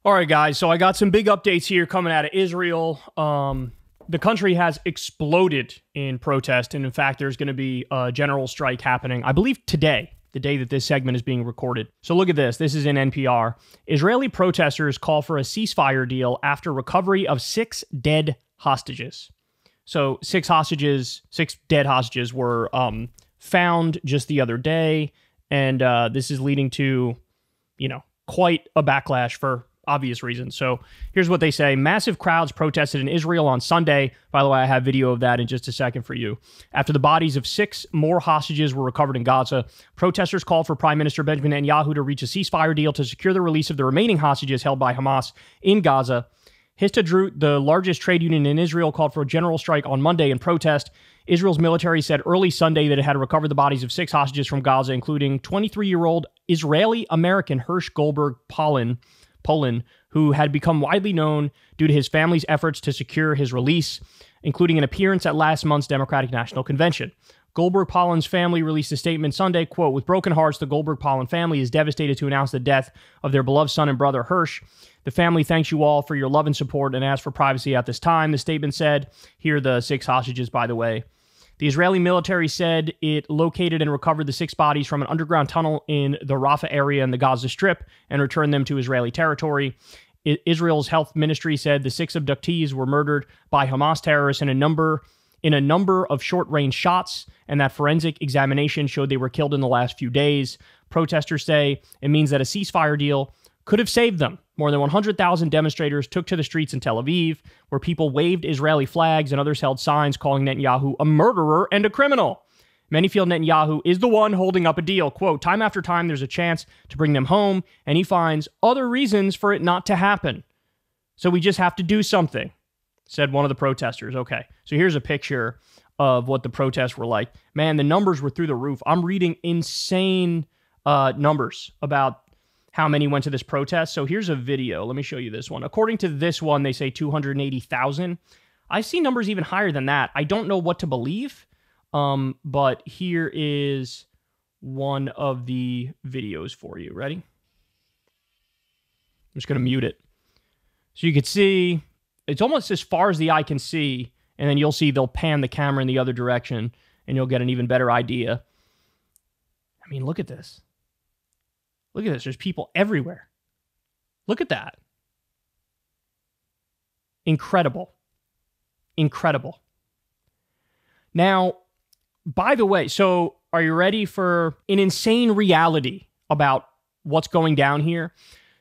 All right, guys, so I got some big updates here coming out of Israel. The country has exploded in protest, and in fact, there's going to be a general strike happening, I believe today, the day that this segment is being recorded. So look at this. This is in NPR. Israeli protesters call for a ceasefire deal after recovery of 6 dead hostages. So 6 dead hostages were found just the other day, and this is leading to, quite a backlash for obvious reasons. So here's what they say. Massive crowds protested in Israel on Sunday. By the way, I have video of that in just a second for you. After the bodies of 6 more hostages were recovered in Gaza, protesters called for Prime Minister Benjamin Netanyahu to reach a ceasefire deal to secure the release of the remaining hostages held by Hamas in Gaza. Histadrut, the largest trade union in Israel, called for a general strike on Monday in protest. Israel's military said early Sunday that it had recovered the bodies of 6 hostages from Gaza, including 23-year-old Israeli-American Hirsch Goldberg Poland, who had become widely known due to his family's efforts to secure his release, including an appearance at last month's Democratic National Convention. Goldberg-Pollen's family released a statement Sunday, quote, "With broken hearts, the Goldberg-Pollen family is devastated to announce the death of their beloved son and brother, Hirsch. The family thanks you all for your love and support and asks for privacy at this time," the statement said. Here are the 6 hostages, by the way. The Israeli military said it located and recovered the 6 bodies from an underground tunnel in the Rafah area in the Gaza Strip and returned them to Israeli territory. Israel's health ministry said the 6 abductees were murdered by Hamas terrorists in a number of short-range shots, and that forensic examination showed they were killed in the last few days. Protesters say it means that a ceasefire deal could have saved them. More than 100,000 demonstrators took to the streets in Tel Aviv, where people waved Israeli flags and others held signs calling Netanyahu a murderer and a criminal. Many feel Netanyahu is the one holding up a deal. Quote, "Time after time, there's a chance to bring them home, and he finds other reasons for it not to happen. So we just have to do something," said one of the protesters. Okay, so here's a picture of what the protests were like. Man, the numbers were through the roof. I'm reading insane numbers about how many went to this protest. So here's a video. Let me show you this one. According to this one, they say 280,000. I see numbers even higher than that. I don't know what to believe, but here is one of the videos for you. Ready? I'm just going to mute it. So you can see, it's almost as far as the eye can see, and then you'll see they'll pan the camera in the other direction, and you'll get an even better idea. I mean, look at this. Look at this. There's people everywhere. Look at that. Incredible. Incredible. Now, by the way, so are you ready for an insane reality about what's going down here?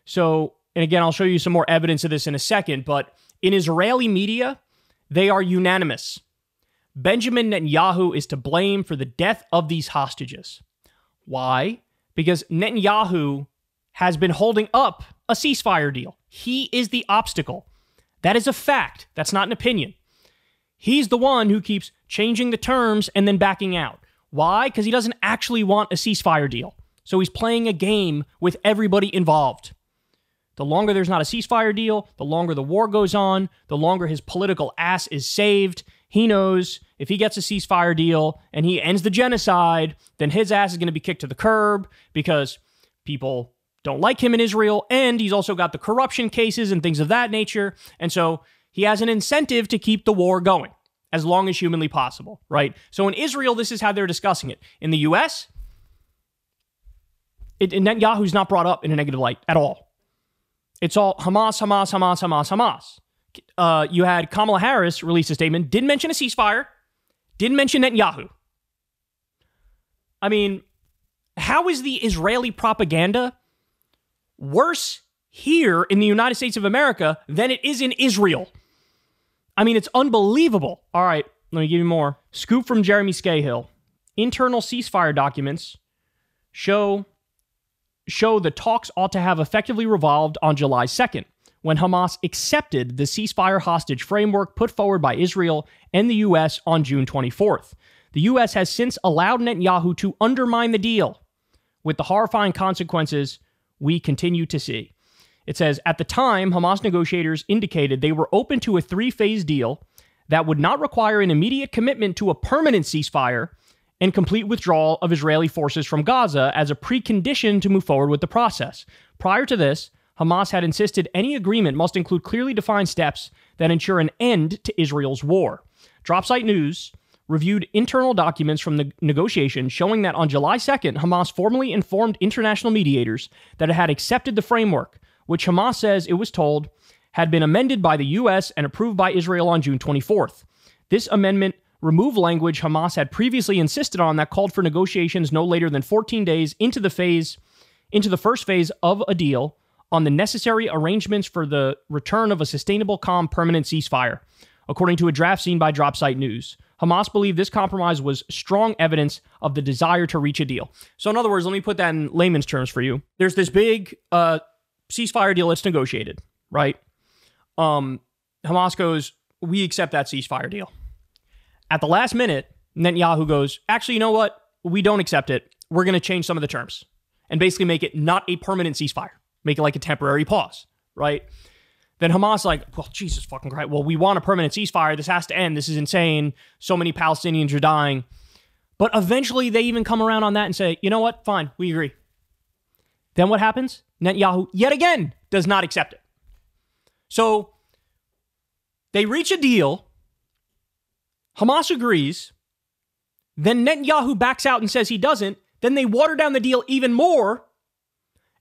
So, and again, I'll show you some more evidence of this in a second, but in Israeli media, they are unanimous. Benjamin Netanyahu is to blame for the death of these hostages. Why? Because Netanyahu has been holding up a ceasefire deal. He is the obstacle. That is a fact. That's not an opinion. He's the one who keeps changing the terms and then backing out. Why? Because he doesn't actually want a ceasefire deal. So he's playing a game with everybody involved. The longer there's not a ceasefire deal, the longer the war goes on, the longer his political ass is saved. He knows if he gets a ceasefire deal and he ends the genocide, then his ass is going to be kicked to the curb because people don't like him in Israel, and he's also got the corruption cases and things of that nature, and so he has an incentive to keep the war going as long as humanly possible, right? So in Israel, this is how they're discussing it. In the U.S., Netanyahu's not brought up in a negative light at all. It's all Hamas, Hamas, Hamas, Hamas, Hamas. You had Kamala Harris release a statement, didn't mention a ceasefire, didn't mention Netanyahu. I mean, how is the Israeli propaganda worse here in the United States of America than it is in Israel? I mean, it's unbelievable. All right, let me give you more. Scoop from Jeremy Scahill. Internal ceasefire documents show the talks ought to have effectively revolved on July 2nd, when Hamas accepted the ceasefire hostage framework put forward by Israel and the U.S. on June 24th. The U.S. has since allowed Netanyahu to undermine the deal, with the horrifying consequences we continue to see. It says, at the time, Hamas negotiators indicated they were open to a 3-phase deal that would not require an immediate commitment to a permanent ceasefire and complete withdrawal of Israeli forces from Gaza as a precondition to move forward with the process. Prior to this, Hamas had insisted any agreement must include clearly defined steps that ensure an end to Israel's war. Dropsite News reviewed internal documents from the negotiations showing that on July 2nd, Hamas formally informed international mediators that it had accepted the framework, which Hamas says it was told had been amended by the U.S. and approved by Israel on June 24th. This amendment removed language Hamas had previously insisted on that called for negotiations no later than 14 days into the first phase of a deal on the necessary arrangements for the return of a sustainable, calm, permanent ceasefire, according to a draft seen by Dropsite News. Hamas believed this compromise was strong evidence of the desire to reach a deal. So in other words, let me put that in layman's terms for you. There's this big ceasefire deal that's negotiated, right? Hamas goes, we accept that ceasefire deal. At the last minute, Netanyahu goes, actually, you know what? We don't accept it. We're going to change some of the terms and basically make it not a permanent ceasefire. Make it like a temporary pause, right? Then Hamas like, well, Jesus fucking Christ. Well, we want a permanent ceasefire. This has to end. This is insane. So many Palestinians are dying. But eventually they even come around on that and say, you know what? Fine, we agree. Then what happens? Netanyahu, yet again, does not accept it. So they reach a deal. Hamas agrees. Then Netanyahu backs out and says he doesn't. Then they water down the deal even more.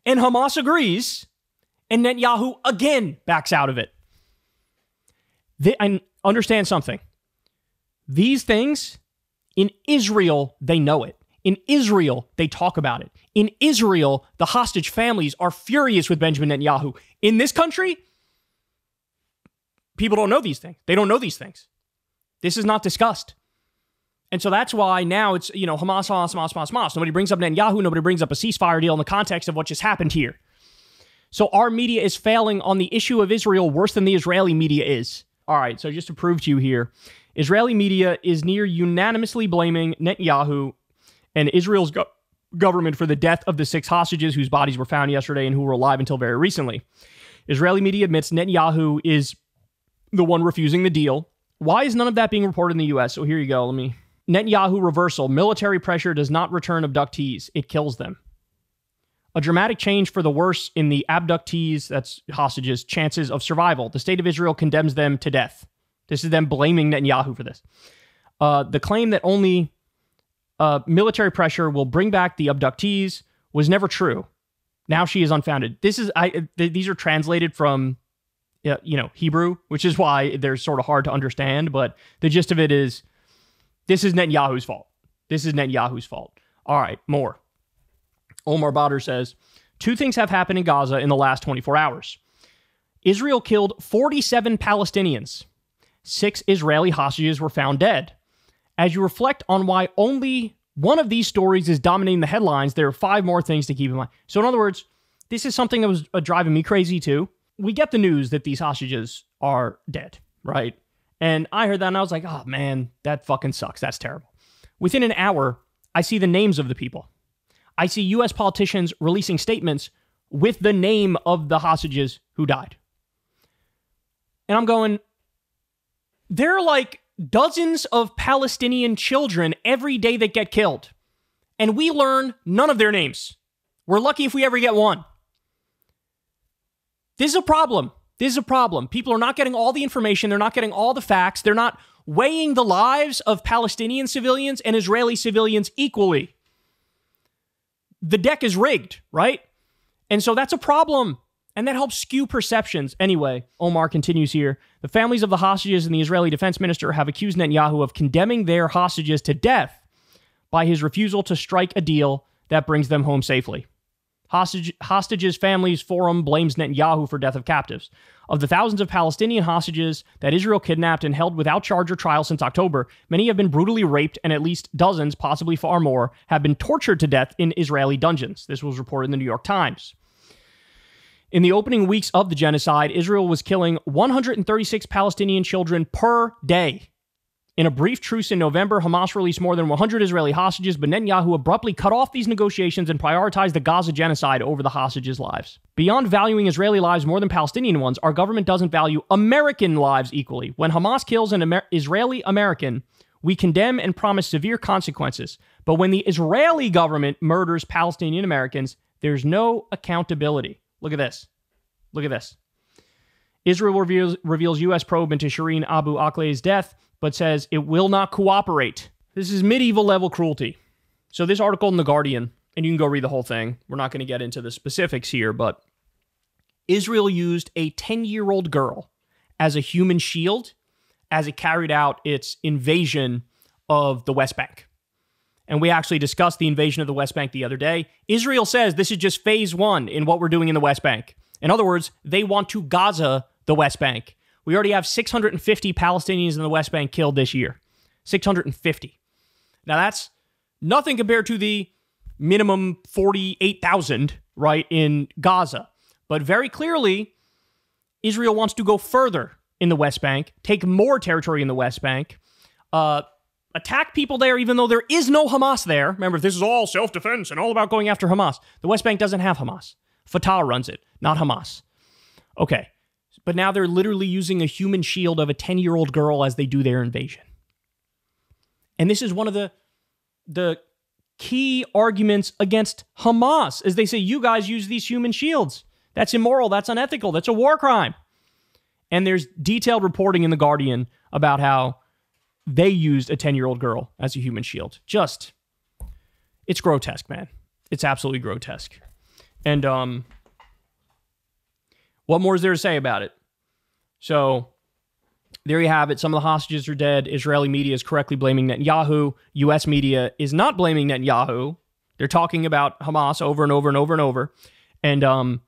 And Hamas agrees. And Netanyahu again backs out of it. I understand something. These things, in Israel, they know it. In Israel, they talk about it. In Israel, the hostage families are furious with Benjamin Netanyahu. In this country, people don't know these things. They don't know these things. This is not discussed. And so that's why now it's, Hamas. Nobody brings up Netanyahu. Nobody brings up a ceasefire deal in the context of what just happened here. So our media is failing on the issue of Israel worse than the Israeli media is. All right, so just to prove to you here, Israeli media is near unanimously blaming Netanyahu and Israel's government for the death of the 6 hostages whose bodies were found yesterday and who were alive until very recently. Israeli media admits Netanyahu is the one refusing the deal. Why is none of that being reported in the U.S.? So here you go. Netanyahu reversal. Military pressure does not return abductees. It kills them. A dramatic change for the worse in the abductees, that's hostages, chances of survival. The state of Israel condemns them to death. This is them blaming Netanyahu for this. The claim that only military pressure will bring back the abductees was never true. Now she is unfounded. These are translated from Hebrew, which is why they're sort of hard to understand. But the gist of it is, this is Netanyahu's fault. This is Netanyahu's fault. All right, more. Omar Badr says, 2 things have happened in Gaza in the last 24 hours. Israel killed 47 Palestinians. 6 Israeli hostages were found dead. As you reflect on why only one of these stories is dominating the headlines, there are 5 more things to keep in mind. So in other words, this is something that was driving me crazy too. We get the news that these hostages are dead, right? And I heard that and I was like, oh man, that fucking sucks. That's terrible. Within an hour, I see the names of the people. I see U.S. politicians releasing statements with the name of the hostages who died. And I'm going, there are like dozens of Palestinian children every day that get killed. And we learn none of their names. We're lucky if we ever get one. This is a problem. This is a problem. People are not getting all the information. They're not getting all the facts. They're not weighing the lives of Palestinian civilians and Israeli civilians equally. The deck is rigged, right? And so that's a problem. And that helps skew perceptions. Anyway, Omar continues here. The families of the hostages and the Israeli defense minister have accused Netanyahu of condemning their hostages to death by his refusal to strike a deal that brings them home safely. Hostages Families Forum blames Netanyahu for death of captives. Of the thousands of Palestinian hostages that Israel kidnapped and held without charge or trial since October, many have been brutally raped and at least dozens, possibly far more, have been tortured to death in Israeli dungeons. This was reported in the New York Times. In the opening weeks of the genocide, Israel was killing 136 Palestinian children per day. In a brief truce in November, Hamas released more than 100 Israeli hostages, but Netanyahu abruptly cut off these negotiations and prioritized the Gaza genocide over the hostages' lives. Beyond valuing Israeli lives more than Palestinian ones, our government doesn't value American lives equally. When Hamas kills an Israeli American, we condemn and promise severe consequences. But when the Israeli government murders Palestinian Americans, there's no accountability. Look at this. Look at this. Israel reveals U.S. probe into Shireen Abu Akleh's death, but says it will not cooperate. This is medieval level cruelty. So this article in The Guardian, and you can go read the whole thing. We're not going to get into the specifics here, but Israel used a 10-year-old girl as a human shield as it carried out its invasion of the West Bank. And we actually discussed the invasion of the West Bank the other day. Israel says this is just phase one in what we're doing in the West Bank. In other words, they want to Gaza the West Bank. We already have 650 Palestinians in the West Bank killed this year. 650. Now that's nothing compared to the minimum 48,000, right, in Gaza. But very clearly, Israel wants to go further in the West Bank, take more territory in the West Bank, attack people there even though there is no Hamas there. Remember, this is all self-defense and all about going after Hamas. The West Bank doesn't have Hamas. Fatah runs it, not Hamas. Okay, but now they're literally using a human shield of a 10-year-old girl as they do their invasion. And this is one of the key arguments against Hamas, as they say, you guys use these human shields. That's immoral, that's unethical, that's a war crime. And there's detailed reporting in The Guardian about how they used a 10-year-old girl as a human shield. Just, it's grotesque, man. It's absolutely grotesque. And what more is there to say about it? So there you have it. Some of the hostages are dead. Israeli media is correctly blaming Netanyahu. U.S. media is not blaming Netanyahu. They're talking about Hamas over and over and over and over. And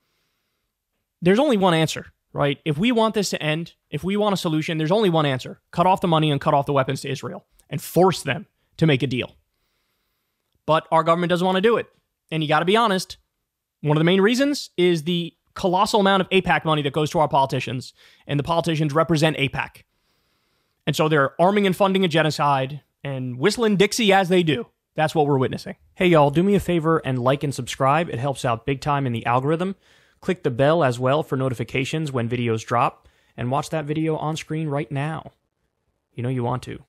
there's only one answer, right? If we want this to end, if we want a solution, there's only one answer. Cut off the money and cut off the weapons to Israel and force them to make a deal. But our government doesn't want to do it. And you got to be honest, one of the main reasons is the colossal amount of AIPAC money that goes to our politicians, and the politicians represent AIPAC. And so they're arming and funding a genocide and whistling Dixie as they do. That's what we're witnessing. Hey, y'all, do me a favor and like and subscribe. It helps out big time in the algorithm. Click the bell as well for notifications when videos drop, and watch that video on screen right now. You know you want to.